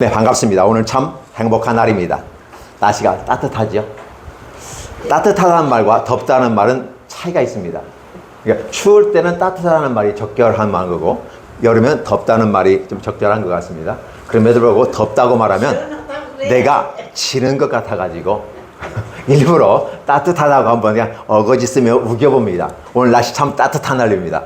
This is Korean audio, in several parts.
네, 반갑습니다. 오늘 참 행복한 날입니다. 날씨가 따뜻하죠? 따뜻하다는 말과 덥다는 말은 차이가 있습니다. 그러니까 추울 때는 따뜻하다는 말이 적절한 말이고, 여름엔 덥다는 말이 좀 적절한 것 같습니다. 그럼에도 불구하고 덥다고 말하면 내가 지는 것 같아가지고 일부러 따뜻하다고 한번 그냥 어거지 쓰며 우겨봅니다. 오늘 날씨 참 따뜻한 날입니다.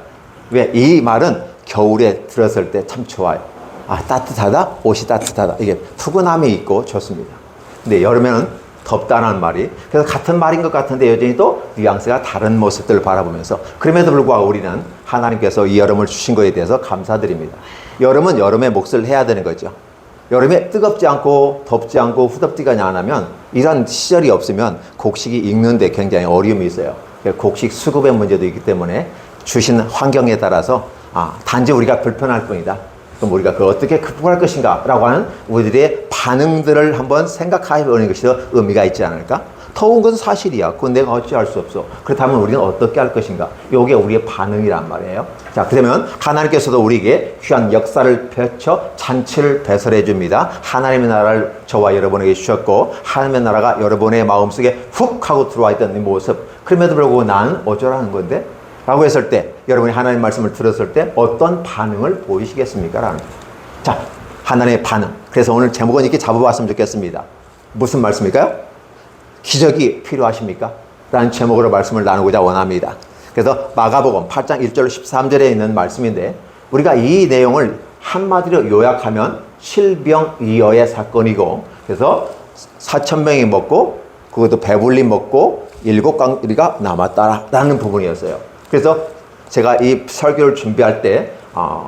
왜? 이 말은 겨울에 들었을 때 참 좋아요. 아, 따뜻하다? 옷이 따뜻하다. 이게 푸근함이 있고 좋습니다. 근데 여름에는 덥다는 말이, 그래서 같은 말인 것 같은데 여전히 또 뉘앙스가 다른 모습들을 바라보면서, 그럼에도 불구하고 우리는 하나님께서 이 여름을 주신 것에 대해서 감사드립니다. 여름은 여름의 몫을 해야 되는 거죠. 여름에 뜨겁지 않고 덥지 않고 후덥지가 안 하면, 이런 시절이 없으면 곡식이 익는데 굉장히 어려움이 있어요. 곡식 수급의 문제도 있기 때문에 주신 환경에 따라서 단지 우리가 불편할 뿐이다. 그럼 우리가 그걸 어떻게 극복할 것인가 라고 하는 우리들의 반응들을 한번 생각해 보는 것이 더 의미가 있지 않을까? 더운 것은 사실이야. 그건 내가 어찌할 수 없어. 그렇다면 우리는 어떻게 할 것인가? 이게 우리의 반응이란 말이에요. 자, 그러면 하나님께서도 우리에게 귀한 역사를 펼쳐 잔치를 배설해 줍니다. 하나님의 나라를 저와 여러분에게 주셨고, 하나님의 나라가 여러분의 마음속에 훅 하고 들어와 있던 이 모습, 그럼에도 불구하고 나는 어쩌라는 건데? 라고 했을 때, 여러분이 하나님 말씀을 들었을 때 어떤 반응을 보이시겠습니까? 라는 거죠. 자, 하나님의 반응. 그래서 오늘 제목은 이렇게 잡아봤으면 좋겠습니다. 무슨 말씀일까요? 기적이 필요하십니까? 라는 제목으로 말씀을 나누고자 원합니다. 그래서 마가복음 8장 1절 13절에 있는 말씀인데, 우리가 이 내용을 한마디로 요약하면 실병이어의 사건이고, 그래서 4,000명이 먹고, 그것도 배불리 먹고 7광리가 남았다라는 부분이었어요. 그래서 제가 이 설교를 준비할 때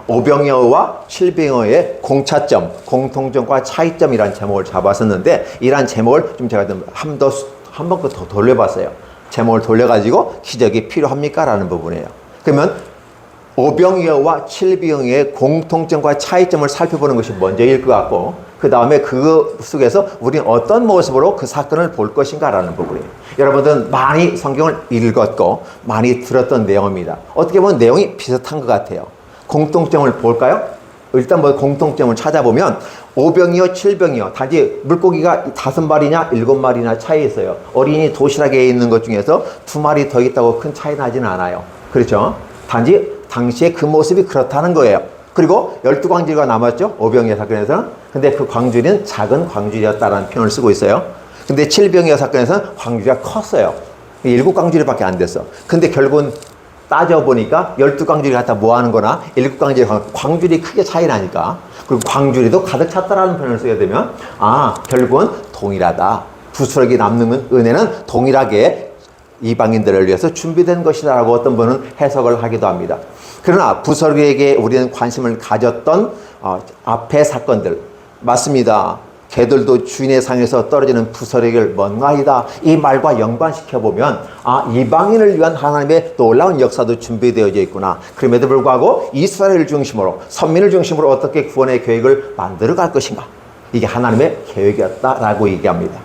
오병이어와 칠병이어의 공차점, 공통점과 차이점이라는 제목을 잡았었는데, 이러한 제목을 좀 제가 한 번 더 돌려봤어요. 제목을 돌려가지고 기적이 필요합니까? 라는 부분이에요. 그러면 오병이어와 칠병이어의 공통점과 차이점을 살펴보는 것이 먼저일 것 같고, 그 다음에 그 속에서 우리는 어떤 모습으로 그 사건을 볼 것인가 라는 부분이에요. 여러분들은 많이 성경을 읽었고 많이 들었던 내용입니다. 어떻게 보면 내용이 비슷한 것 같아요. 공통점을 볼까요? 일단 공통점을 찾아보면 오병이어, 칠병이어, 단지 물고기가 5마리냐 7마리나 차이 있어요. 어린이 도시락에 있는 것 중에서 2마리 더 있다고 큰 차이 나지는 않아요. 그렇죠? 단지 당시에 그 모습이 그렇다는 거예요. 그리고 12광주리가 남았죠, 오병이어 사건에서는. 근데 그 광주리는 작은 광주리였다라는 표현을 쓰고 있어요. 근데 칠병이어 사건에서는 광주리가 컸어요. 7광주리밖에 안 됐어. 근데 결국은 따져보니까 12광주리 갖다 모아하는 거나 7광주리, 광주리 크게 차이 나니까, 그리고 광주리도 가득 찼다라는 표현을 써야 되면, 결국은 동일하다. 부스러기 남는 은혜는 동일하게 이방인들을 위해서 준비된 것이다라고 어떤 분은 해석을 하기도 합니다. 그러나 부스러기에게 우리는 관심을 가졌던 앞의 사건들, 맞습니다. 개들도 주인의 상에서 떨어지는 부스러기를 먼가이다. 이 말과 연관시켜보면 이방인을 위한 하나님의 놀라운 역사도 준비되어져 있구나. 그럼에도 불구하고 이스라엘을 중심으로, 선민을 중심으로 어떻게 구원의 계획을 만들어갈 것인가. 이게 하나님의 계획이었다라고 얘기합니다.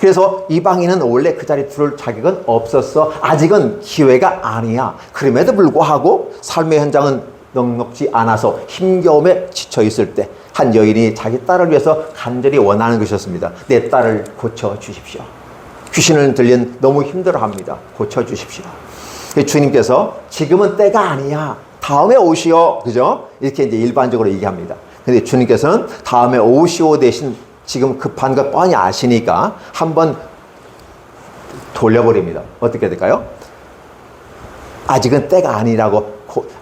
그래서 이방인은 원래 그 자리에 들을 자격은 없었어. 아직은 기회가 아니야. 그럼에도 불구하고 삶의 현장은 넉넉지 않아서 힘겨움에 지쳐 있을 때, 한 여인이 자기 딸을 위해서 간절히 원하는 것이었습니다. 내 딸을 고쳐주십시오. 귀신을 들린 너무 힘들어합니다. 고쳐주십시오. 주님께서 지금은 때가 아니야. 다음에 오시오. 그죠? 이렇게 이제 일반적으로 얘기합니다. 근데 주님께서는 다음에 오시오 대신 지금 급한 것 뻔히 아시니까 한번 돌려버립니다. 어떻게 될까요? 아직은 때가 아니라고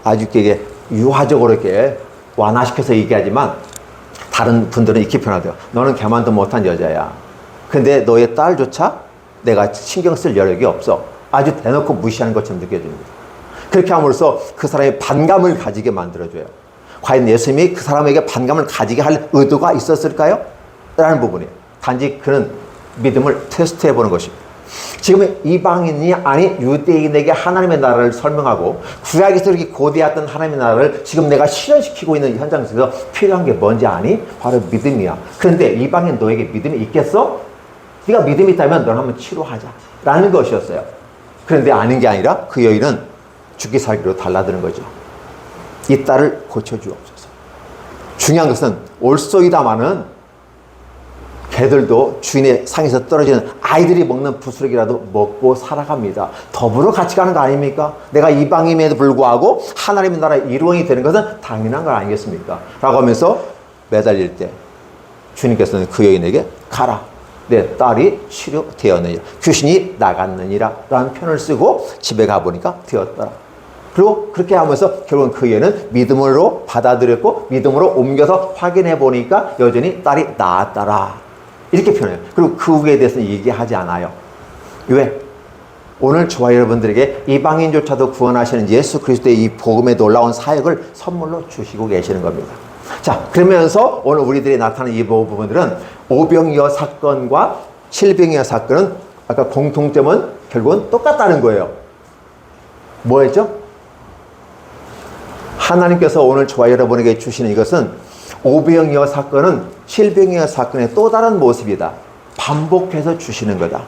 아주 이렇게 유화적으로 이렇게 완화시켜서 얘기하지만, 다른 분들은 이렇게 표현하대요. 너는 걔만도 못한 여자야. 근데 너의 딸조차 내가 신경 쓸 여력이 없어. 아주 대놓고 무시하는 것처럼 느껴집니다. 그렇게 함으로써 그 사람의 반감을 가지게 만들어줘요. 과연 예수님이 그 사람에게 반감을 가지게 할 의도가 있었을까요? 라는 부분이에요. 단지 그는 믿음을 테스트해보는 것입니다. 지금 이방인이 아닌 유대인에게 하나님의 나라를 설명하고, 구약에서 이렇게 고대했던 하나님의 나라를 지금 내가 실현시키고 있는 현장 속에서 필요한 게 뭔지 아니? 바로 믿음이야. 그런데 이방인 너에게 믿음이 있겠어? 네가 믿음이 있다면 넌 한번 치료하자 라는 것이었어요. 그런데 아닌 게 아니라 그 여인은 죽기 살기로 달라드는 거죠. 이 딸을 고쳐주옵소서. 중요한 것은 올소이다마는 개들도 주인의 상에서 떨어지는 아이들이 먹는 부스러기라도 먹고 살아갑니다. 더불어 같이 가는 거 아닙니까? 내가 이방인에도 불구하고 하나님의 나라의 일원이 되는 것은 당연한 거 아니겠습니까? 라고 하면서 매달릴 때 주님께서는 그 여인에게 가라. 내 딸이 치료되었느니라. 귀신이 나갔느니라 라는 표현을 쓰고 집에 가보니까 되었더라. 그리고 그렇게 하면서 결국은 그 여인은 믿음으로 받아들였고 믿음으로 옮겨서 확인해 보니까 여전히 딸이 나았더라. 이렇게 표현해요. 그리고 그 후에 대해서는 얘기하지 않아요. 왜? 오늘 저와 여러분들에게 이방인조차도 구원하시는 예수 그리스도의 이 복음에 놀라운 사역을 선물로 주시고 계시는 겁니다. 자, 그러면서 오늘 우리들이 나타나는 이 부분들은 오병이어 사건과 칠병이어 사건은 아까 공통점은 결국은 똑같다는 거예요. 뭐였죠? 하나님께서 오늘 저와 여러분에게 주시는 이것은 오병이어 사건은 칠병이어 사건의 또 다른 모습이다. 반복해서 주시는 거다.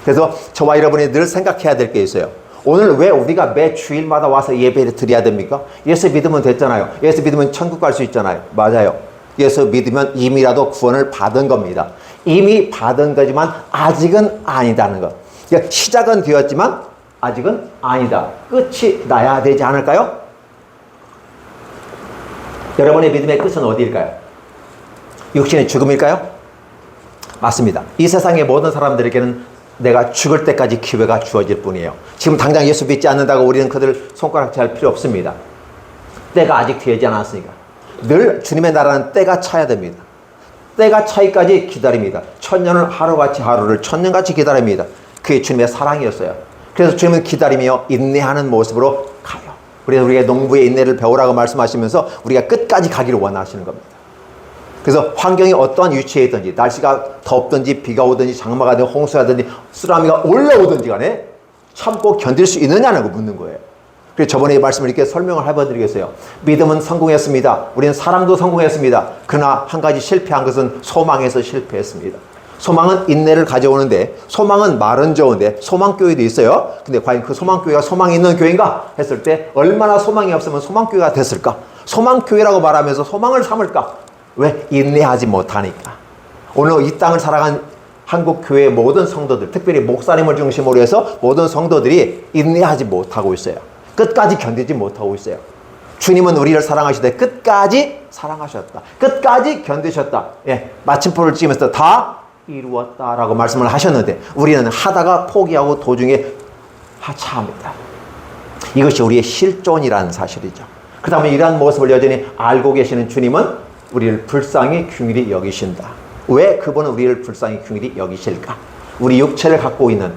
그래서 저와 여러분이 늘 생각해야 될 게 있어요. 오늘 왜 우리가 매 주일마다 와서 예배를 드려야 됩니까? 예수 믿으면 됐잖아요. 예수 믿으면 천국 갈 수 있잖아요. 맞아요. 예수 믿으면 이미라도 구원을 받은 겁니다. 이미 받은 거지만 아직은 아니다는 것. 그러니까 시작은 되었지만 아직은 아니다. 끝이 나야 되지 않을까요? 여러분의 믿음의 끝은 어디일까요? 육신의 죽음일까요? 맞습니다. 이 세상의 모든 사람들에게는 내가 죽을 때까지 기회가 주어질 뿐이에요. 지금 당장 예수 믿지 않는다고 우리는 그들 손가락질 할 필요 없습니다. 때가 아직 되지 않았으니까. 늘 주님의 나라는 때가 차야 됩니다. 때가 차기까지 기다립니다. 천년을 하루같이 하루를 천년같이 기다립니다. 그게 주님의 사랑이었어요. 그래서 주님은 기다리며 인내하는 모습으로 가요. 그래서 우리가 농부의 인내를 배우라고 말씀하시면서 우리가 끝까지 가기를 원하시는 겁니다. 그래서 환경이 어떠한 위치에 있든지 날씨가 덥든지 비가 오든지 장마가 되든 홍수가 되든지 쓰나미가 올라오든지 간에 참고 견딜 수 있느냐는 거 묻는 거예요. 그래서 저번에 이 말씀을 이렇게 설명을 해드리겠어요. 믿음은 성공했습니다. 우리는 사랑도 성공했습니다. 그러나 한 가지 실패한 것은 소망에서 실패했습니다. 소망은 인내를 가져오는데 소망은 말은 좋은데 소망교회도 있어요. 근데 과연 그 소망교회가 소망이 있는 교회인가 했을 때 얼마나 소망이 없으면 소망교회가 됐을까? 소망교회라고 말하면서 소망을 삼을까? 왜? 인내하지 못하니까. 오늘 이 땅을 살아간 한국교회의 모든 성도들, 특별히 목사님을 중심으로 해서 모든 성도들이 인내하지 못하고 있어요. 끝까지 견디지 못하고 있어요. 주님은 우리를 사랑하시되 끝까지 사랑하셨다. 끝까지 견디셨다. 예, 마침표를 찍으면서 다 이루었다라고 말씀을 하셨는데 우리는 하다가 포기하고 도중에 하차합니다. 이것이 우리의 실존이라는 사실이죠. 그 다음에 이러한 모습을 여전히 알고 계시는 주님은 우리를 불쌍히 긍휼히 여기신다. 왜 그분은 우리를 불쌍히 긍휼히 여기실까? 우리 육체를 갖고 있는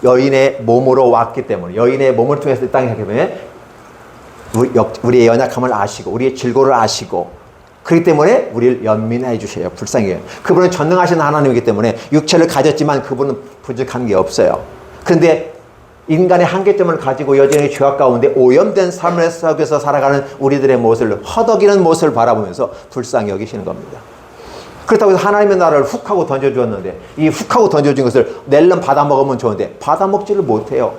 여인의 몸으로 왔기 때문에 여인의 몸을 통해서 이 땅에 왔기 때문에 우리의 연약함을 아시고 우리의 질고를 아시고 그렇기 때문에 우리를 연민해 주셔요. 불쌍히 해요. 그분은 전능하신 하나님이기 때문에 육체를 가졌지만 그분은 부족한 게 없어요. 그런데 인간의 한계점을 가지고 여전히 죄악 가운데 오염된 삶을 속에서 살아가는 우리들의 모습을 허덕이는 모습을 바라보면서 불쌍히 여기시는 겁니다. 그렇다고 해서 하나님의 나라를 훅 하고 던져주었는데 이 훅 하고 던져준 것을 낼름 받아먹으면 좋은데 받아먹지를 못해요.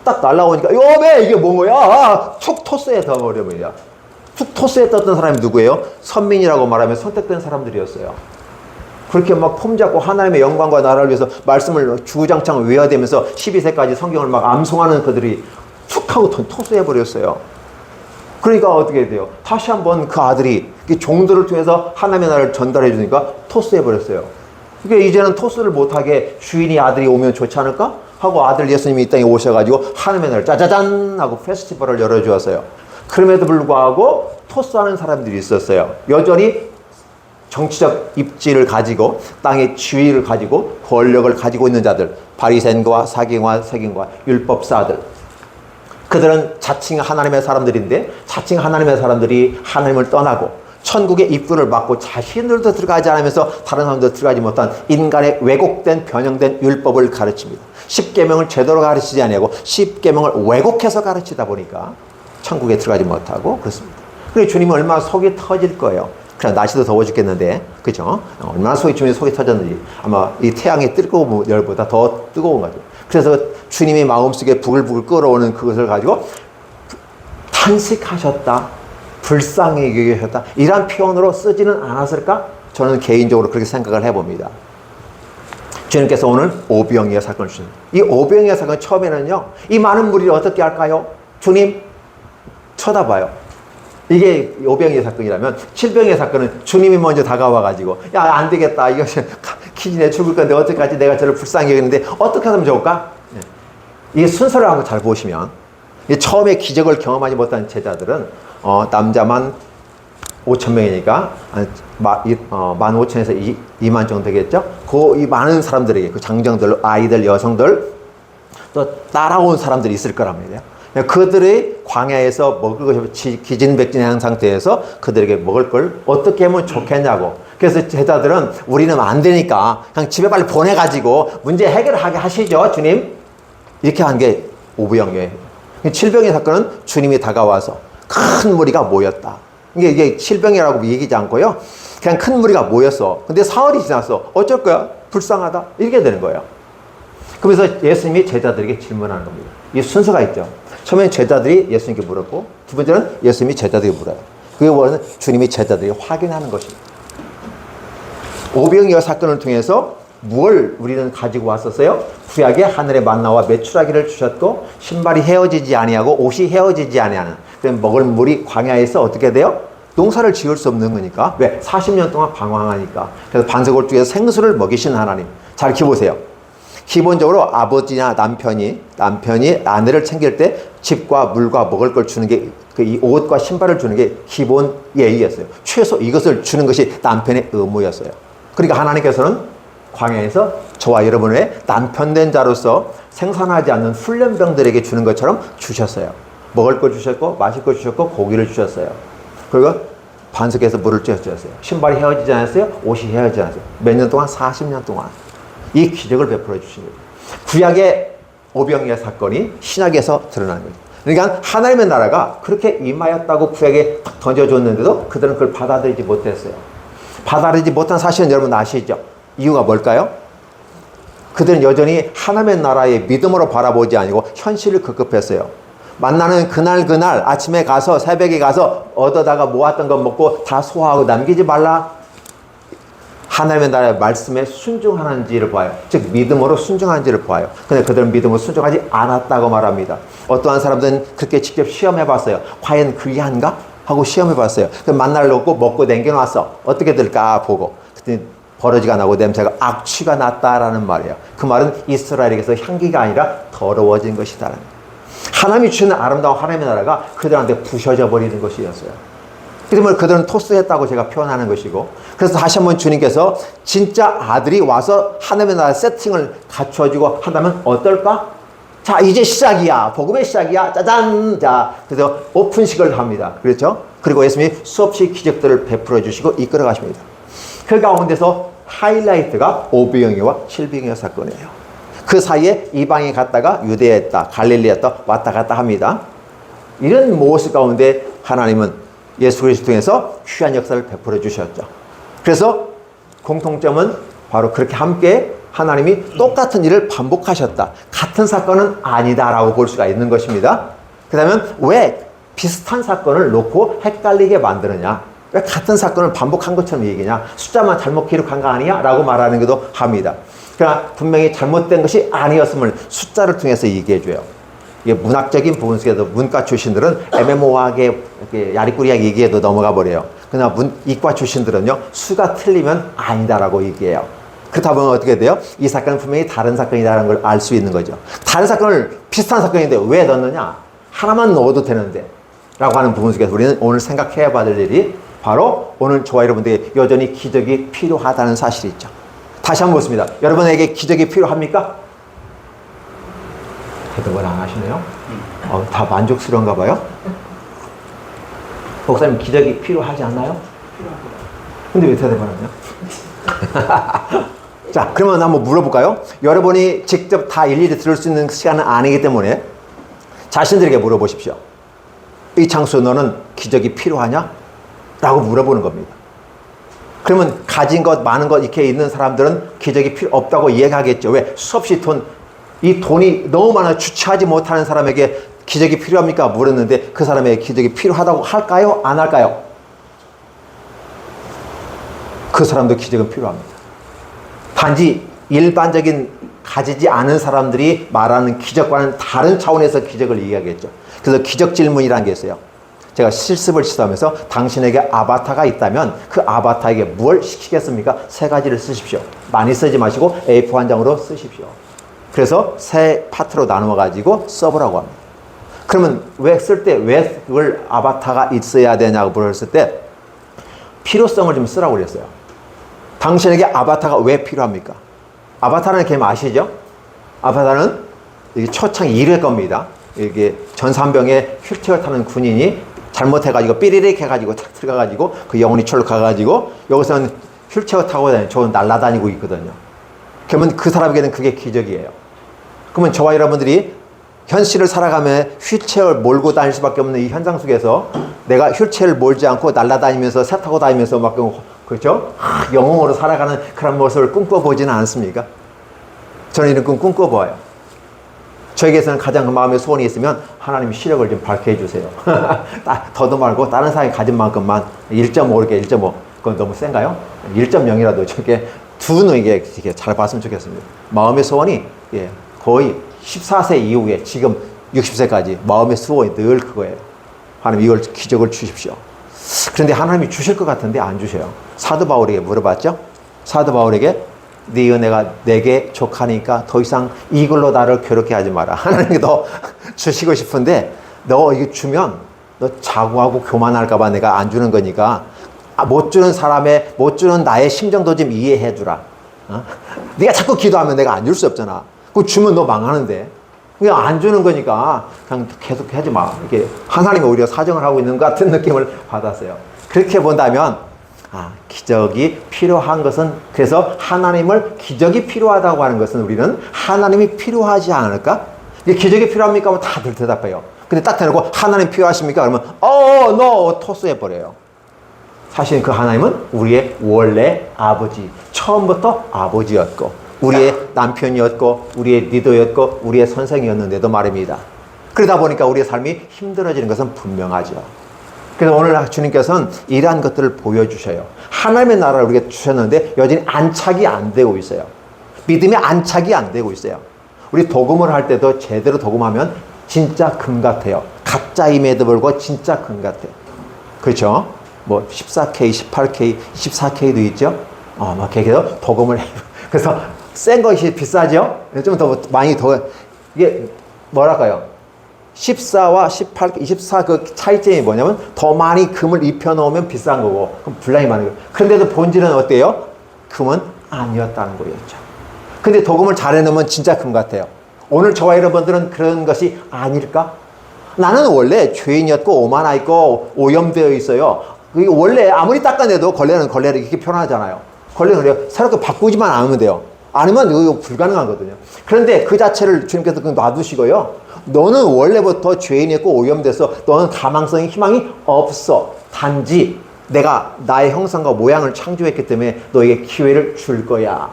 딱 날라오니까 요배 이게 뭔 거야? 툭 토스에 던져버립니다. 툭 토스에 떴던 사람이 누구예요? 선민이라고 말하면 선택된 사람들이었어요. 그렇게 막 폼잡고 하나님의 영광과 나라를 위해서 말씀을 주구장창 외워대면서 12세까지 성경을 막 암송하는 그들이 툭 하고 토스해버렸어요. 그러니까 어떻게 돼요? 다시 한번 그 아들이 종들을 통해서 하나님의 나라를 전달해 주니까 토스해버렸어요. 그러니까 이제는 토스를 못하게 주인이 아들이 오면 좋지 않을까? 하고 아들 예수님이 이 땅에 오셔가지고 하나님의 나라를 짜자잔 하고 페스티벌을 열어주었어요. 그럼에도 불구하고 토스하는 사람들이 있었어요. 여전히 정치적 입지를 가지고 땅의 지위를 가지고 권력을 가지고 있는 자들, 바리새인과 사기와 세균과 율법사들, 그들은 자칭 하나님의 사람들인데 자칭 하나님의 사람들이 하나님을 떠나고 천국의 입구를 막고 자신들도 들어가지 않으면서 다른 사람도 들어가지 못한 인간의 왜곡된 변형된 율법을 가르칩니다. 10계명을 제대로 가르치지 아니하고 10계명을 왜곡해서 가르치다 보니까 천국에 들어가지 못하고 그렇습니다. 그래서 주님은 얼마나 속이 터질 거예요. 그냥 날씨도 더워 죽겠는데, 그죠? 얼마나 주님의 속이 터졌는지 아마 이 태양의 뜨거운 열보다 더 뜨거운 거죠. 그래서 주님의 마음속에 부글부글 끓어오는 그것을 가지고 탄식하셨다, 불쌍히 여기셨다 이런 표현으로 쓰지는 않았을까? 저는 개인적으로 그렇게 생각을 해봅니다. 주님께서 오늘 오병이어 사건을 주셨습니다. 이 오병이어 사건 처음에는요, 이 많은 무리를 어떻게 할까요? 주님, 쳐다봐요. 이게 오병이어 사건이라면, 칠병이어 사건은 주님이 먼저 다가와가지고, 야, 안 되겠다. 이거 기진에 죽을 건데 어떡하지? 내가 저를 불쌍히 여기는데 어떻게 하면 좋을까? 이 순서를 한번 잘 보시면, 처음에 기적을 경험하지 못한 제자들은 남자만 5,000명이니까 15,000에서 2만 정도 되겠죠. 이 많은 사람들에게, 그 장정들, 아이들, 여성들, 또 따라온 사람들이 있을 거랍니다. 그들이 광야에서 먹을 것이 기진백진한 상태에서 그들에게 먹을 걸 어떻게 하면 좋겠냐고. 그래서 제자들은 우리는 안 되니까 그냥 집에 빨리 보내가지고 문제 해결하게 하시죠, 주님. 이렇게 한 게 오병이어예요. 칠병의 사건은 주님이 다가와서 큰 무리가 모였다. 이게 칠병이라고 얘기하지 않고요. 그냥 큰 무리가 모였어. 근데 사흘이 지났어. 어쩔 거야? 불쌍하다. 이렇게 되는 거예요. 그러면서 예수님이 제자들에게 질문하는 겁니다. 이 순서가 있죠. 처음엔 제자들이 예수님께 물었고, 두 번째는 예수님이 제자들에게 물어요. 그게 뭐냐면 주님이 제자들에게 확인하는 것입니다. 오병이어 사건을 통해서 무엇을 우리는 가지고 왔었어요? 구약에 하늘의 만나와 메추라기를 주셨고, 신발이 헤어지지 아니하고 옷이 헤어지지 아니하는, 먹을 물이 광야에서 어떻게 돼요? 농사를 지을 수 없는 거니까. 왜? 40년 동안 방황하니까. 그래서 반석을 쪽에서 생수를 먹이신 하나님. 잘 기보세요. 기본적으로 아버지나 남편이 아내를 챙길 때 집과 물과 먹을 걸 주는 게, 이 옷과 신발을 주는 게 기본 예의였어요. 최소 이것을 주는 것이 남편의 의무였어요. 그러니까 하나님께서는 광야에서 저와 여러분의 남편된 자로서 생산하지 않는 훈련병들에게 주는 것처럼 주셨어요. 먹을 걸 주셨고, 마실 걸 주셨고, 고기를 주셨어요. 그리고 반석에서 물을 주셨어요. 신발이 헤어지지 않았어요. 옷이 헤어지지 않았어요. 몇 년 동안? 40년 동안. 이 기적을 베풀어 주신 거예요. 구약의 오병이어 사건이 신약에서 드러나는 거죠. 그러니까 하나님의 나라가 그렇게 임하였다고 구약에 딱 던져줬는데도 그들은 그걸 받아들이지 못했어요. 받아들이지 못한 사실은 여러분 아시죠? 이유가 뭘까요? 그들은 여전히 하나님의 나라의 믿음으로 바라보지 아니고 현실을 급급했어요. 만나는 그날 아침에 가서 새벽에 가서 얻어다가 모았던 것 먹고 다 소화하고 남기지 말라. 하나님의 나라의 말씀에 순종하는지를 봐요. 즉 믿음으로 순종하는지를 봐요. 근데 그들은 믿음으로 순종하지 않았다고 말합니다. 어떠한 사람들은 그렇게 직접 시험해봤어요. 과연 그게 한가? 하고 시험해봤어요. 그럼 만날 놓고 먹고 남겨놨어. 어떻게 될까 보고. 그때 버러지가 나고 냄새가 악취가 났다라는 말이에요. 그 말은 이스라엘에게서 향기가 아니라 더러워진 것이다. 하나님이 주시는 아름다운 하나님의 나라가 그들한테 부셔져 버리는 것이었어요. 그러면 그들은 토스했다고 제가 표현하는 것이고, 그래서 다시 한번 주님께서 진짜 아들이 와서 하나님의 나라 세팅을 갖춰주고 한다면 어떨까? 자, 이제 시작이야. 복음의 시작이야. 짜잔! 자, 그래서 오픈식을 합니다. 그렇죠? 그리고 예수님이 수없이 기적들을 베풀어 주시고 이끌어 가십니다. 그 가운데서 하이라이트가 오병이어와 칠병이어 사건이에요. 그 사이에 이방에 갔다가 유대에 있다, 갈릴리에 있다, 왔다 갔다 합니다. 이런 모습 가운데 하나님은 예수 그리스도 통해서 귀한 역사를 베풀어 주셨죠. 그래서 공통점은 바로 그렇게 함께 하나님이 똑같은 일을 반복하셨다. 같은 사건은 아니다라고 볼 수가 있는 것입니다. 그렇다면 왜 비슷한 사건을 놓고 헷갈리게 만드느냐? 왜 같은 사건을 반복한 것처럼 얘기냐? 숫자만 잘못 기록한 거 아니야? 라고 말하는 것도 합니다. 그러나 분명히 잘못된 것이 아니었음을 숫자를 통해서 얘기해줘요. 이게 문학적인 부분 속에서 문과 출신들은 애매모호하게 야리꾸리하게 얘기해도 넘어가 버려요. 그러나 이과 출신들은요, 수가 틀리면 아니다라고 얘기해요. 그렇다 보면 어떻게 돼요? 이 사건은 분명히 다른 사건이라는 걸 알 수 있는 거죠. 다른 사건을 비슷한 사건인데 왜 넣느냐? 하나만 넣어도 되는데 라고 하는 부분 속에서 우리는 오늘 생각해야 받을 일이 바로 오늘 저와 여러분들에게 여전히 기적이 필요하다는 사실이 있죠. 다시 한번 보겠습니다. 여러분에게 기적이 필요합니까? 대답을 안 하시네요. 다 만족스러운가 봐요. 목사님, 기적이 필요하지 않나요? 필요합니다. 근데 왜 대답을 안 하냐? 자, 그러면 한번 물어볼까요? 여러분이 직접 다 일일이 들을 수 있는 시간은 아니기 때문에 자신들에게 물어보십시오. 이창수, 너는 기적이 필요하냐? 라고 물어보는 겁니다. 그러면 가진 것, 많은 것 이렇게 있는 사람들은 기적이 필요 없다고 이야기하겠죠. 왜? 수없이 이 돈이 너무 많아 주체하지 못하는 사람에게 기적이 필요합니까? 물었는데 그 사람에게 기적이 필요하다고 할까요? 안 할까요? 그 사람도 기적은 필요합니다. 단지 일반적인 가지지 않은 사람들이 말하는 기적과는 다른 차원에서 기적을 이야기하겠죠. 그래서 기적 질문이라는 게 있어요. 제가 실습을 시도하면서 당신에게 아바타가 있다면 그 아바타에게 뭘 시키겠습니까? 세 가지를 쓰십시오. 많이 쓰지 마시고 A4 한 장으로 쓰십시오. 그래서 세 파트로 나누어 가지고 써보라고 합니다. 그러면 왜 쓸 때 왜 그걸 아바타가 있어야 되냐고 물었을 때 필요성을 좀 쓰라고 그랬어요. 당신에게 아바타가 왜 필요합니까? 아바타라는 개념 아시죠? 아바타는 초창 1회 겁니다. 이게 전산병에 휠체어 타는 군인이 잘못해가지고 삐리릭 해가지고 탁 들어가가지고 그 영혼이 철로 가가지고 여기서는 휠체어 타고 다니고 저 날아다니고 있거든요. 그러면 그 사람에게는 그게 기적이에요. 그러면 저와 여러분들이 현실을 살아가며 휠체어를 몰고 다닐 수밖에 없는 이 현상 속에서 내가 휠체어를 몰지 않고 날아다니면서 새 타고 다니면서 막 그렇죠? 영웅으로 살아가는 그런 모습을 꿈꿔보지는 않습니까? 저는 이런 꿈 꿈꿔봐요. 저에게서는 가장 마음의 소원이 있으면 하나님이 시력을 좀 밝게 해주세요. 더도 말고 다른 사람이 가진 만큼만 1.5 이렇게 1.5 그건 너무 센가요? 1.0이라도 저게 두 눈에게 잘 봤으면 좋겠습니다. 마음의 소원이 거의 14세 이후에 지금 60세까지 마음의 소원이 늘 그거예요. 하나님 이걸 기적을 주십시오. 그런데 하나님이 주실 것 같은데 안 주셔요. 사도 바울에게 물어봤죠. 사도 바울에게 네 은혜가 내게 족하니까 더 이상 이걸로 나를 괴롭게 하지 마라. 하나님께 너 주시고 싶은데 너 이거 주면 너 자고하고 교만할까 봐 내가 안 주는 거니까 못 주는 사람의 못 주는 나의 심정도 좀 이해해 주라. 네가 자꾸 기도하면 내가 안 줄 수 없잖아. 그거 주면 너 망하는데 그냥 안 주는 거니까 그냥 계속 하지 마. 이렇게 하나님이 오히려 사정을 하고 있는 것 같은 느낌을 받았어요. 그렇게 본다면 기적이 필요한 것은 그래서 하나님을 기적이 필요하다고 하는 것은 우리는 하나님이 필요하지 않을까? 기적이 필요합니까? 하면 다들 대답해요. 근데 딱 대놓고 하나님 필요하십니까? 그러면 no 토스해버려요. 사실 그 하나님은 우리의 원래 아버지, 처음부터 아버지였고 우리의 남편이었고 우리의 리더였고 우리의 선생이었는데도 말입니다. 그러다 보니까 우리의 삶이 힘들어지는 것은 분명하죠. 그래서 오늘 주님께서는 이러한 것들을 보여주셔요. 하나님의 나라를 우리에게 주셨는데 여전히 안착이 안 되고 있어요. 믿음이 안착이 안 되고 있어요. 우리 도금을 할 때도 제대로 도금하면 진짜 금 같아요. 가짜임에도 불구하고 진짜 금 같아요. 그렇죠? 뭐 14K, 18K, 14K도 있죠? 막 계속 도금을 해요. 그래서 센 것이 비싸죠? 좀 더 많이 더 이게 뭐랄까요? 14와 18, 24 그 차이점이 뭐냐면 더 많이 금을 입혀놓으면 비싼 거고 그럼 분량이 많은 거예요. 그런데도 본질은 어때요? 금은 아니었다는 거였죠. 근데 도금을 잘 해놓으면 진짜 금 같아요. 오늘 저와 여러분들은 그런 것이 아닐까? 나는 원래 죄인이었고 오만하 있고 오염되어 있어요. 원래 아무리 닦아내도 걸레는 걸레로 이렇게 표현하잖아요. 걸레는 그래요. 새롭게 바꾸지만 않으면 돼요. 아니면 이거 불가능하거든요. 그런데 그 자체를 주님께서 놔두시고요. 너는 원래부터 죄인이었고 오염돼서 너는 가망성이 희망이 없어. 단지 내가 나의 형상과 모양을 창조했기 때문에 너에게 기회를 줄 거야.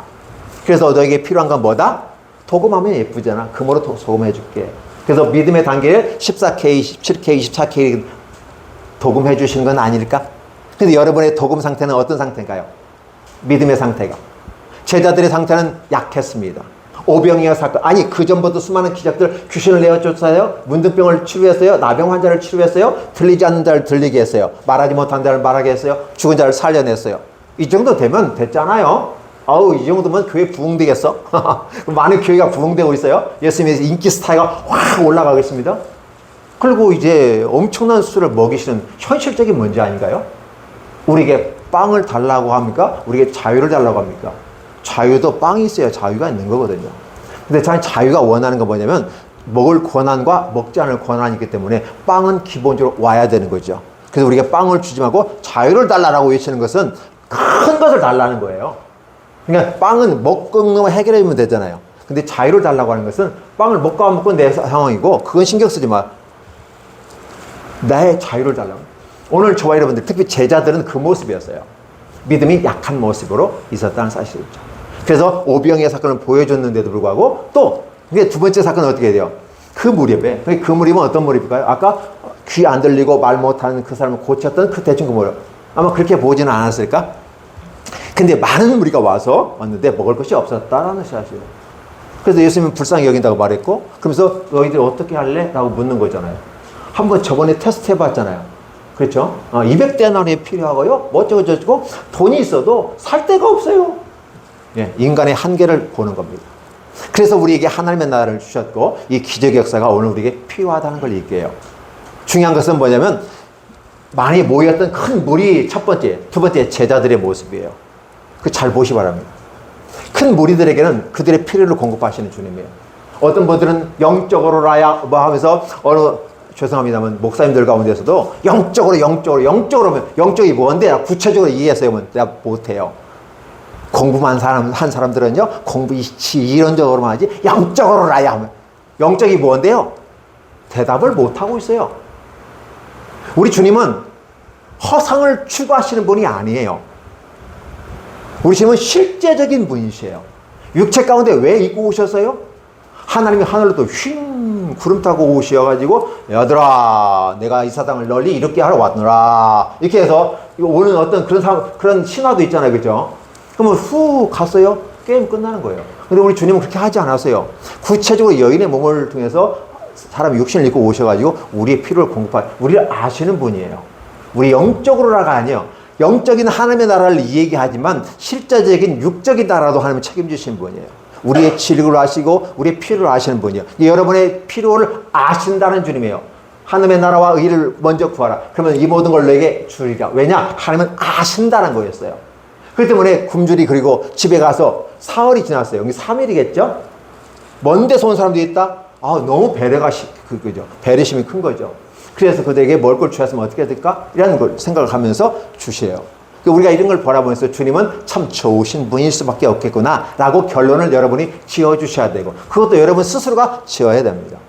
그래서 너에게 필요한 건 뭐다? 도금하면 예쁘잖아. 금으로 도금해 줄게. 그래서 믿음의 단계를 14K, 17K, 24K 도금해 주신 건 아닐까? 근데 여러분의 도금 상태는 어떤 상태인가요? 믿음의 상태가. 제자들의 상태는 약했습니다. 오병이어 사건, 아니 그 전부터 수많은 기적들, 귀신을 내어쫓아요, 문둥병을 치료했어요, 나병 환자를 치료했어요, 들리지 않는 자를 들리게 했어요, 말하지 못한 자를 말하게 했어요, 죽은 자를 살려냈어요. 이 정도 되면 됐잖아요. 이 정도면 교회 부흥되겠어? 많은 교회가 부흥되고 있어요. 예수님의 인기 스타가 확 올라가겠습니다. 그리고 이제 엄청난 수를 먹이시는 현실적인 문제 아닌가요? 우리에게 빵을 달라고 합니까? 우리에게 자유를 달라고 합니까? 자유도 빵이 있어야 자유가 있는 거거든요. 근데 자유가 원하는 건 뭐냐면 먹을 권한과 먹지 않을 권한이 있기 때문에 빵은 기본적으로 와야 되는 거죠. 그래서 우리가 빵을 주지 말고 자유를 달라고 외치는 것은 큰 것을 달라는 거예요. 그러니까 빵은 먹는 거 해결해주면 되잖아요. 근데 자유를 달라고 하는 것은 빵을 먹고 안 먹고 내 상황이고 그건 신경 쓰지 마. 나의 자유를 달라고. 오늘 저와 여러분들 특히 제자들은 그 모습이었어요. 믿음이 약한 모습으로 있었다는 사실이죠. 그래서 오병이어 사건을 보여줬는데도 불구하고 또 이게 두 번째 사건은 어떻게 돼요? 그 무렵에 그 무렵은 어떤 무렵일까요? 아까 귀 안 들리고 말 못하는 그 사람을 고쳤던 그 대충 그 무렵. 아마 그렇게 보지는 않았을까? 근데 많은 무리가 와서 왔는데 먹을 것이 없었다라는 사실이에요. 그래서 예수님은 불쌍히 여긴다고 말했고, 그러면서 너희들 어떻게 할래? 라고 묻는 거잖아요. 한번 저번에 테스트 해봤잖아요. 그렇죠? 200데나리 필요하고요. 뭐 어쩌고 돈이 있어도 살 데가 없어요. 예, 인간의 한계를 보는 겁니다. 그래서 우리에게 하나님의 나라를 주셨고, 이 기적의 역사가 오늘 우리에게 필요하다는 걸 얘기해요. 중요한 것은 뭐냐면, 많이 모였던 큰 무리 첫 번째, 두 번째 제자들의 모습이에요. 그 잘 보시 바랍니다. 큰 무리들에게는 그들의 필요를 공급하시는 주님이에요. 어떤 분들은 영적으로라야 뭐 하면서 죄송합니다만 목사님들 가운데서도 영적으로 영적이 뭔데 구체적으로 이해해서 내가 못해요. 공부만 한 사람들은요 공부 이론적으로만 하지 영적으로라야 하면 영적이 뭔데요? 대답을 못하고 있어요. 우리 주님은 허상을 추구하시는 분이 아니에요. 우리 주님은 실제적인 분이세요. 육체 가운데 왜 입고 오셨어요? 하나님이 하늘로부터 휭 구름 타고 오셔가지고 얘들아 내가 이 사당을 널리 이렇게 하러 왔노라 이렇게 해서 오는 어떤 그런 신화도 있잖아요. 그죠? 그러면 후 갔어요. 게임 끝나는 거예요. 근데 우리 주님은 그렇게 하지 않았어요. 구체적으로 여인의 몸을 통해서 사람이 육신을 입고 오셔가지고 우리의 필요를 우리를 아시는 분이에요. 우리 영적으로라가 아니에요. 영적인 하나님의 나라를 얘기하지만 실제적인 육적인 나라도 하나님은 책임지시는 분이에요. 우리의 질을 아시고 우리의 필요를 아시는 분이에요. 여러분의 필요를 아신다는 주님이에요. 하나님의 나라와 의를 먼저 구하라. 그러면 이 모든 걸 너에게 주리라. 왜냐? 하나님은 아신다는 거였어요. 그렇기 때문에 굶주리 그리고 집에 가서 사흘이 지났어요. 여기 3일이겠죠? 먼 데서 온 사람들이 있다? 너무 배려심이 큰 거죠. 그래서 그들에게 먹을 걸 주셨으면 어떻게 될까? 이라는 걸 생각을 하면서 주세요. 우리가 이런 걸 바라보면서 주님은 참 좋으신 분일 수밖에 없겠구나 라고 결론을 여러분이 지어주셔야 되고 그것도 여러분 스스로가 지어야 됩니다.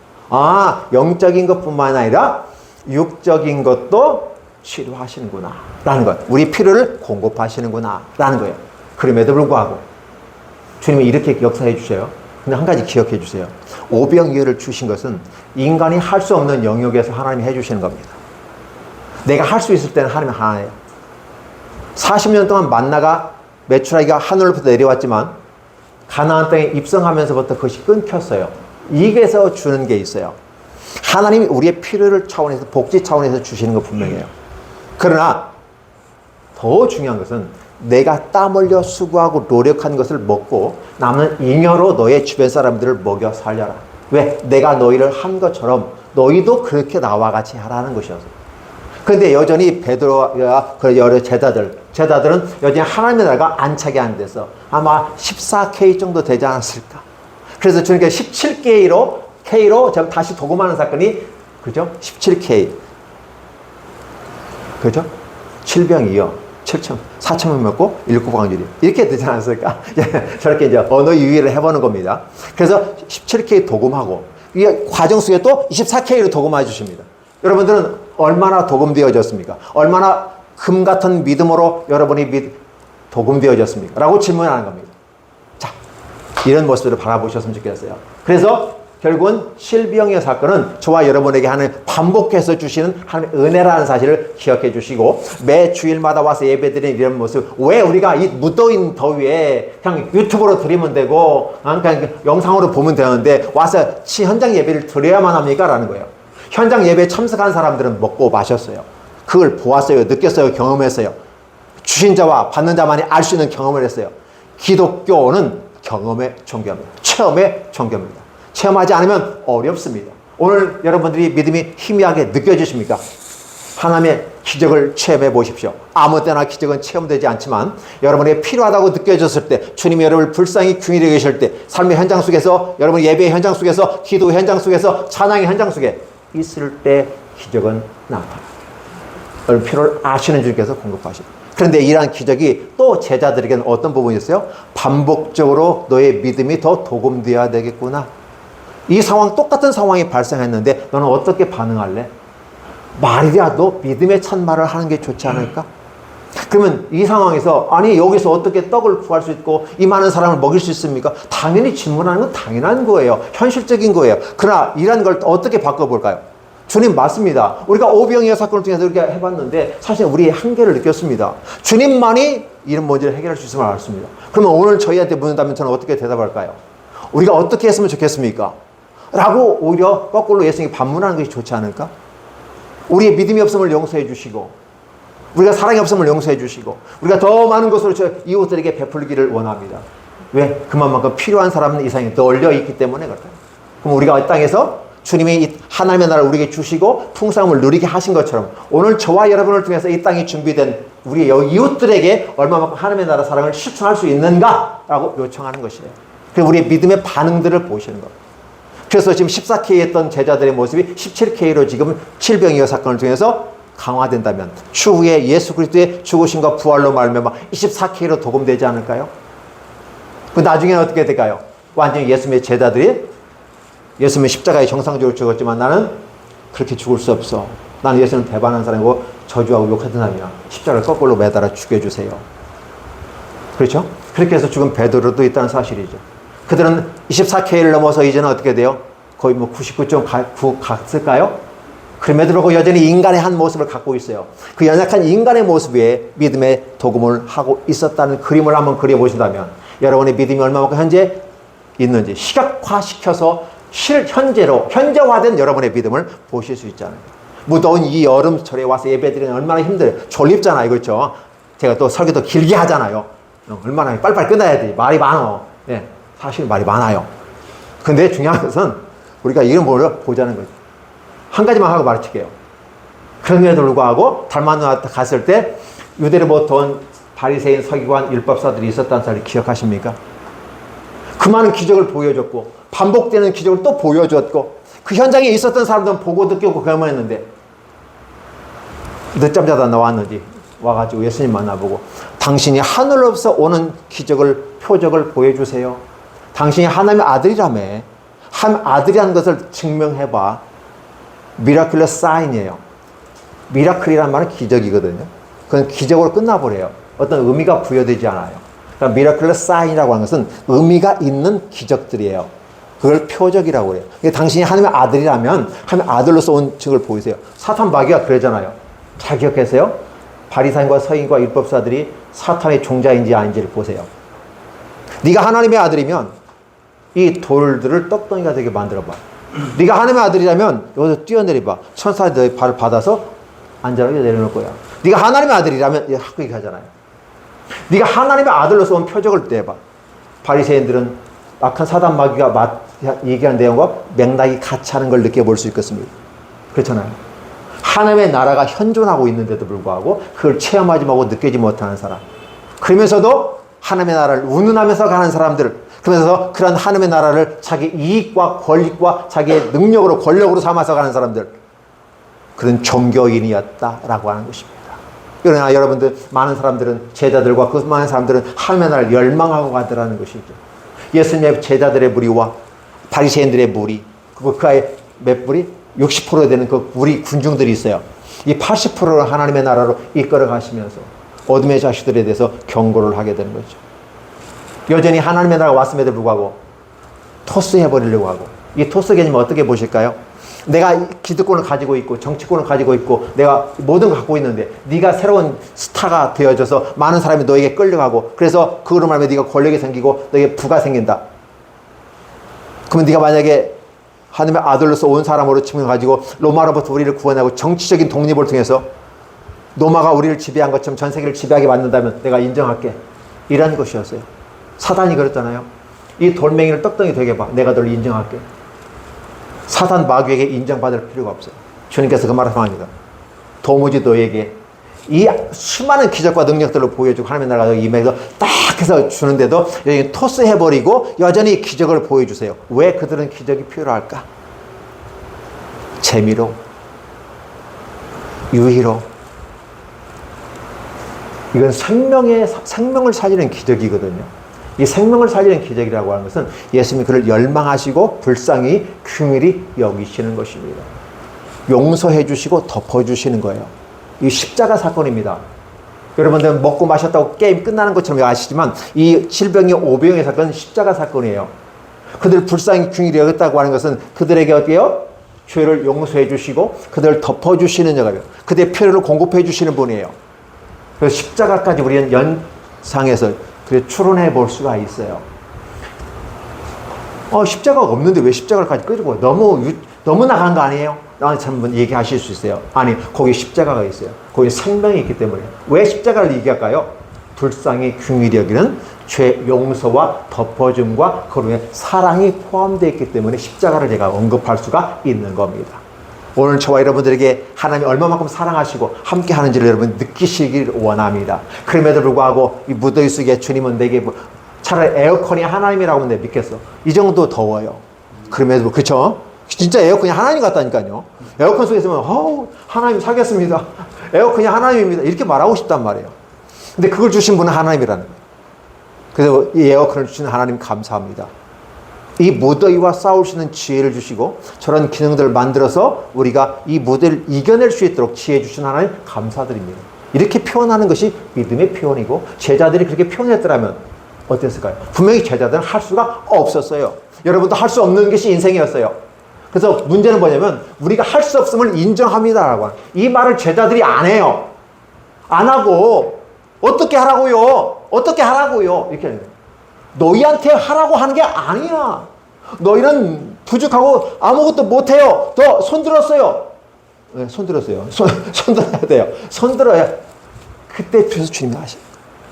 영적인 것뿐만 아니라 육적인 것도 치료하시는구나 라는 것. 우리 필요를 공급하시는구나 라는 거예요. 그럼에도 불구하고 주님이 이렇게 역사해 주셔요. 근데 한 가지 기억해 주세요. 오병이어를 주신 것은 인간이 할 수 없는 영역에서 하나님이 해주시는 겁니다. 내가 할 수 있을 때는 하나님이 하나예요. 40년 동안 만나가 메추라기가 하늘로부터 내려왔지만 가나안 땅에 입성하면서부터 그것이 끊겼어요. 이게서 주는 게 있어요. 하나님이 우리의 필요를 차원에서 복지 차원에서 주시는 거 분명해요. 그러나 더 중요한 것은 내가 땀 흘려 수고하고 노력한 것을 먹고 남는 잉여로 너의 주변 사람들을 먹여 살려라. 왜? 내가 너희를 한 것처럼 너희도 그렇게 나와 같이 하라는 것이었어요. 그런데 여전히 베드로와 그 여러 제자들은 여전히 하나님의 나라가 안착이 안 돼서 아마 14K 정도 되지 않았을까. 그래서 주님께서 17K로 제가 다시 도금하는 사건이 그죠? 17K 그죠? 7병이요. 4천명 먹고 7광주리 이렇게 되지 않았을까? 저렇게 이제 언어 유희를 해보는 겁니다. 그래서 17K 도금하고 이 과정 속에 또 24K로 도금해 주십니다. 여러분들은 얼마나 도금되어졌습니까? 얼마나 금 같은 믿음으로 여러분이 도금되어졌습니까? 라고 질문하는 겁니다. 자, 이런 모습을 바라보셨으면 좋겠어요. 그래서 결국은 실비영의 사건은 저와 여러분에게 하는 반복해서 주시는 하나님의 은혜라는 사실을 기억해 주시고 매 주일마다 와서 예배드리는 이런 모습 왜 우리가 이 무더운 더위에 그냥 유튜브로 드리면 되고 그냥 영상으로 보면 되는데 와서 현장 예배를 드려야만 합니까? 라는 거예요. 현장 예배에 참석한 사람들은 먹고 마셨어요. 그걸 보았어요. 느꼈어요. 경험했어요. 주신 자와 받는 자만이 알 수 있는 경험을 했어요. 기독교는 경험의 종교입니다. 체험의 종교입니다. 체험하지 않으면 어렵습니다. 오늘 여러분들이 믿음이 희미하게 느껴지십니까? 하나님의 기적을 체험해 보십시오. 아무 때나 기적은 체험되지 않지만 여러분에게 필요하다고 느껴졌을 때 주님이 여러분을 불쌍히 균일해 계실 때 삶의 현장 속에서 여러분 예배의 현장 속에서 기도 현장 속에서 찬양의 현장 속에 있을 때 기적은 나타납니다. 여러분 필요를 아시는 주님께서 공급하십니다. 그런데 이러한 기적이 또 제자들에게는 어떤 부분이었어요? 반복적으로 너의 믿음이 더 도금되어야 되겠구나. 이 상황 똑같은 상황이 발생했는데 너는 어떻게 반응할래? 말이라도 믿음의 찬말을 하는 게 좋지 않을까? 그러면 이 상황에서 아니 여기서 어떻게 떡을 구할 수 있고 이 많은 사람을 먹일 수 있습니까? 당연히 질문하는 건 당연한 거예요. 현실적인 거예요. 그러나 이런 걸 어떻게 바꿔볼까요? 주님 맞습니다. 우리가 오병이어 사건을 통해서 이렇게 해봤는데 사실 우리의 한계를 느꼈습니다. 주님만이 이런 문제를 해결할 수 있음을 알았습니다. 그러면 오늘 저희한테 묻는다면 저는 어떻게 대답할까요? 우리가 어떻게 했으면 좋겠습니까? 라고 오히려 거꾸로 예수님께 반문하는 것이 좋지 않을까? 우리의 믿음이 없음을 용서해 주시고 우리가 사랑이 없음을 용서해 주시고 우리가 더 많은 것으로 저 이웃들에게 베풀기를 원합니다. 왜? 그만큼 필요한 사람은 이 세상에 널려 있기 때문에 그렇다. 그럼 우리가 이 땅에서 주님이 하나님의 나라를 우리에게 주시고 풍성함을 누리게 하신 것처럼 오늘 저와 여러분을 통해서 이 땅에 준비된 우리의 이웃들에게 얼마만큼 하나님의 나라 사랑을 실천할 수 있는가라고 요청하는 것이에요. 그래서 우리의 믿음의 반응들을 보시는 겁니다. 그래서 지금 14K 했던 제자들의 모습이 17K로 지금 칠병이어 사건을 통해서 강화된다면 추후에 예수 그리스도의 죽으심과 부활로 말미암아 24K로 도금되지 않을까요? 그 나중에는 어떻게 될까요? 완전히 예수님의 제자들이 예수님의 십자가에 정상적으로 죽었지만 나는 그렇게 죽을 수 없어. 나는 예수님 배반한 사람이고 저주하고 욕하던 사람이야. 십자가를 거꾸로 매달아 죽여주세요. 그렇죠? 그렇게 해서 죽은 베드로도 있다는 사실이죠. 그들은 24K를 넘어서 이제는 어떻게 돼요? 거의 뭐 99.9 갔을까요? 그럼에도 불구하고 여전히 인간의 한 모습을 갖고 있어요. 그 연약한 인간의 모습에 믿음의 도금을 하고 있었다는 그림을 한번 그려보신다면 여러분의 믿음이 얼마만큼 현재 있는지 시각화시켜서 현재화된 여러분의 믿음을 보실 수 있잖아요. 무더운 이 여름철에 와서 예배드리는 얼마나 힘들어요. 졸립잖아요. 그렇죠? 제가 또 설교도 길게 하잖아요. 얼마나 빨리빨리 끝나야 돼. 말이 많어. 네, 사실 말이 많아요. 근데 중요한 것은 우리가 이런 걸 보자는 거죠. 한 가지만 하고 마칠게요. 그럼에도 불구하고 달마누아 갔을 때 유대를 보던 바리새인 서기관 율법사들이 있었다는 사실을 기억하십니까? 그 많은 기적을 보여줬고 반복되는 기적을 또 보여줬고 그 현장에 있었던 사람들은 보고 느끼고 그만 했는데 늦잠 자다 나왔는지 와가지고 예수님 만나보고 당신이 하늘로부터 오는 기적을 표적을 보여주세요. 당신이 하나님의 아들이라며 하나님의 아들이라는 것을 증명해봐. 미라클러 사인이에요. 미라클이란 말은 기적이거든요. 그건 기적으로 끝나버려요. 어떤 의미가 부여되지 않아요. 그러니까 미라클러 사인이라고 하는 것은 의미가 있는 기적들이에요. 그걸 표적이라고 해요. 당신이 하나님의 아들이라면 하나님의 아들로서 온 증을 보이세요. 사탄 마귀가 그러잖아요. 잘 기억하세요? 바리새인과 서인과 율법사들이 사탄의 종자인지 아닌지를 보세요. 네가 하나님의 아들이면 이 돌들을 떡덩이가 되게 만들어봐. 네가 하나님의 아들이라면 여기서 뛰어내려봐. 천사들의 발을 받아서 안전하게 내려놓을 거야. 네가 하나님의 아들이라면 하고 얘기하잖아요. 네가 하나님의 아들로서 온 표적을 내봐. 바리새인들은 악한 사단 마귀가 얘기하는 내용과 맥락이 같이 하는 걸 느껴볼 수 있겠습니다. 그렇잖아요. 하나님의 나라가 현존하고 있는데도 불구하고 그걸 체험하지 못하고 느끼지 못하는 사람. 그러면서도 하나님의 나라를 운운하면서 가는 사람들. 그러면서 그런 하나님의 나라를 자기 이익과 권리과 자기의 능력으로 권력으로 삼아서 가는 사람들. 그런 종교인이었다라고 하는 것입니다. 그러나 여러분들 많은 사람들은 제자들과 그 많은 사람들은 하나님의 나라를 열망하고 가더라는 것이죠. 예수님의 제자들의 무리와 바리새인들의 무리 그리고 그 아이 몇 무리? 60% 되는 그 무리 군중들이 있어요. 이 80%를 하나님의 나라로 이끌어 가시면서 어둠의 자식들에 대해서 경고를 하게 되는 거죠. 여전히 하나님의 나라가 왔음에도 불구하고 토스해버리려고 하고 이 토스 개념을 어떻게 보실까요? 내가 기득권을 가지고 있고 정치권을 가지고 있고 내가 모든 걸 갖고 있는데 네가 새로운 스타가 되어져서 많은 사람이 너에게 끌려가고 그래서 그거로 말하면 네가 권력이 생기고 너에게 부가 생긴다. 그러면 네가 만약에 하나님의 아들로서 온 사람으로 증명가지고 로마로부터 우리를 구원하고 정치적인 독립을 통해서 로마가 우리를 지배한 것처럼 전 세계를 지배하게 만든다면 내가 인정할게. 이런 것이었어요. 사단이 그랬잖아요. 이 돌멩이를 떡덩이 되게 봐. 내가 널 인정할게. 사단 마귀에게 인정받을 필요가 없어요. 주님께서 그 말을 합니다. 도무지 너에게 이 수많은 기적과 능력들을 보여주고 하나님의 나라가 임해서 딱 해서 주는데도 여기 토스해버리고 여전히 기적을 보여주세요. 왜 그들은 기적이 필요할까? 재미로, 유희로. 이건 생명을 살리는 기적이거든요. 이 생명을 살리는 기적이라고 하는 것은 예수님이 그를 열망하시고 불쌍히 긍휼히 여기시는 것입니다. 용서해 주시고 덮어 주시는 거예요. 이 십자가 사건입니다. 여러분들 먹고 마셨다고 게임 끝나는 것처럼 아시지만 이 질병의 오병의 사건은 십자가 사건이에요. 그들 불쌍히 긍휼히 여겼다고 하는 것은 그들에게 어때요? 죄를 용서해 주시고 그들을 덮어주시는 자가요. 그들의 필요를 공급해 주시는 분이에요. 그래서 십자가까지 우리는 연상해서 추론해 볼 수가 있어요. 십자가가 없는데 왜 십자가까지 끌고 너무 나간 거 아니에요? 나한테 한번 얘기하실 수 있어요. 아니, 거기 십자가가 있어요. 거기 생명이 있기 때문에. 왜 십자가를 얘기할까요? 불쌍히 긍휼히 여기는 죄 용서와 덮어줌과 그로의 사랑이 포함되어 있기 때문에 십자가를 제가 언급할 수가 있는 겁니다. 오늘 저와 여러분들에게 하나님이 얼마만큼 사랑하시고 함께 하는지를 여러분 느끼시길 원합니다. 그럼에도 불구하고 이 무더위 속에 주님은 내게 차라리 에어컨이 하나님이라고 내가 믿겠어. 이 정도 더워요. 그럼에도 그쵸? 진짜 에어컨이 하나님 같다니까요. 에어컨 속에 있으면 하나님 사겠습니다. 에어컨이 하나님입니다. 이렇게 말하고 싶단 말이에요. 근데 그걸 주신 분은 하나님이라는 거예요. 그래서 이 에어컨을 주시는 하나님 감사합니다. 이 무더위와 싸울 수 있는 지혜를 주시고 저런 기능들을 만들어서 우리가 이 무더위를 이겨낼 수 있도록 지혜 주신 하나님 감사드립니다. 이렇게 표현하는 것이 믿음의 표현이고 제자들이 그렇게 표현했더라면 어땠을까요? 분명히 제자들은 할 수가 없었어요. 여러분도 할 수 없는 것이 인생이었어요. 그래서 문제는 뭐냐면 우리가 할 수 없음을 인정합니다라고 이 말을 제자들이 안 해요. 안 하고 어떻게 하라고요? 어떻게 하라고요? 이렇게 해요. 너희한테 하라고 하는 게 아니야. 너희는 부족하고 아무것도 못해요. 더 손들었어요. 네, 손들었어요. 손들어야 돼요. 손들어야. 그때 비로소 주님이 하셔.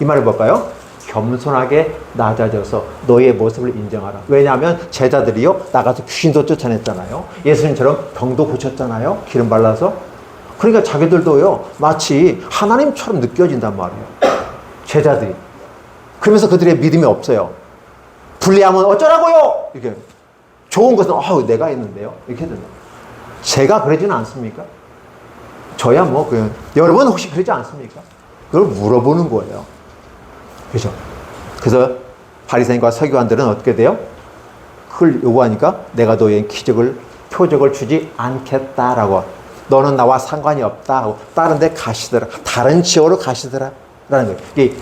이 말을 볼까요? 겸손하게 낮아져서 너희의 모습을 인정하라. 왜냐하면 제자들이요 나가서 귀신도 쫓아냈잖아요. 예수님처럼 병도 고쳤잖아요. 기름 발라서. 그러니까 자기들도요 마치 하나님처럼 느껴진단 말이에요. 제자들이. 그러면서 그들의 믿음이 없어요. 불리하면 어쩌라고요? 이렇게. 좋은 것은 내가 있는데요. 이렇게 된다. 제가 그러지는 않습니까? 저야 여러분 혹시 그러지 않습니까? 그걸 물어보는 거예요. 그죠? 그래서 바리새인과 서기관들은 어떻게 돼요? 그걸 요구하니까 내가 너희의 표적을 주지 않겠다라고. 너는 나와 상관이 없다 하고 다른 데 가시더라. 다른 지역으로 가시더라. 라는 거예요. 이게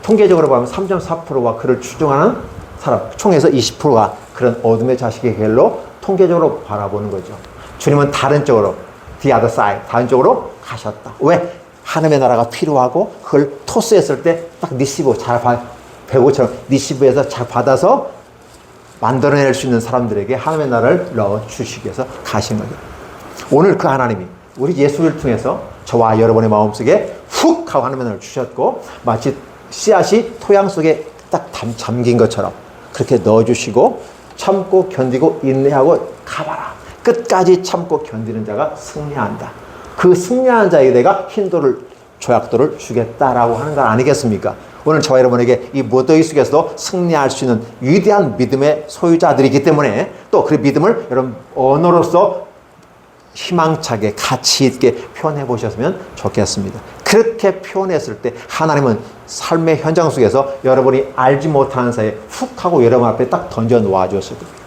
통계적으로 보면 3.4%와 그를 추종하는 사람, 총에서 20%가 그런 어둠의 자식의 길로 통계적으로 바라보는 거죠. 주님은 다른 쪽으로, the other side, 다른 쪽으로 가셨다. 왜? 하나님의 나라가 필요하고 그걸 토스했을 때 딱 리시브, 배고처럼 리시브에서 잘 받아서 만들어낼 수 있는 사람들에게 하나님의 나라를 넣어주시기 위해서 가신 거죠. 오늘 그 하나님이 우리 예수를 통해서 저와 여러분의 마음속에 훅 하고 하나님의 나라를 주셨고 마치 씨앗이 토양 속에 딱 잠긴 것처럼 그렇게 넣어주시고 참고 견디고 인내하고 가봐라. 끝까지 참고 견디는 자가 승리한다. 그 승리하는 자에게 내가 조약도를 주겠다라고 하는 건 아니겠습니까? 오늘 저와 여러분에게 이 무더위 속에서도 승리할 수 있는 위대한 믿음의 소유자들이기 때문에 또 그 믿음을 여러분 언어로서 희망차게 가치 있게 표현해 보셨으면 좋겠습니다. 그렇게 표현했을 때 하나님은 삶의 현장 속에서 여러분이 알지 못하는 사이에 훅 하고 여러분 앞에 딱 던져 놓아줬을 겁니다.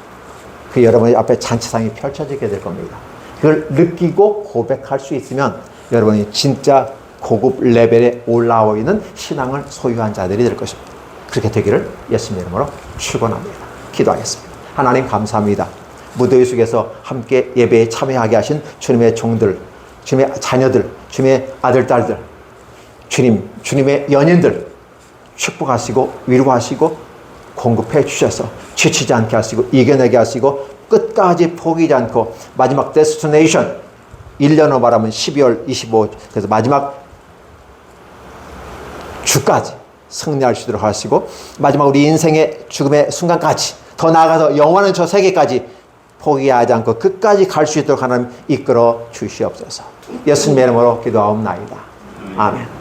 그 여러분 앞에 잔치상이 펼쳐지게 될 겁니다. 그걸 느끼고 고백할 수 있으면 여러분이 진짜 고급 레벨에 올라와 있는 신앙을 소유한 자들이 될 것입니다. 그렇게 되기를 예수님 이름으로 축원합니다. 기도하겠습니다. 하나님 감사합니다. 무더위 속에서 함께 예배에 참여하게 하신 주님의 종들, 주님의 자녀들, 주님의 아들, 딸들, 주님의 연인들 축복하시고 위로하시고 공급해 주셔서 지치지 않게 하시고 이겨내게 하시고 끝까지 포기하지 않고 마지막 데스티네이션 1년으로 말하면 12월 25 그래서 마지막 주까지 승리할 수 있도록 하시고 마지막 우리 인생의 죽음의 순간까지 더 나아가서 영원한 저 세계까지 포기하지 않고 끝까지 갈 수 있도록 하나님 이끌어 주시옵소서. 예수님의 이름으로 기도하옵나이다. 아멘.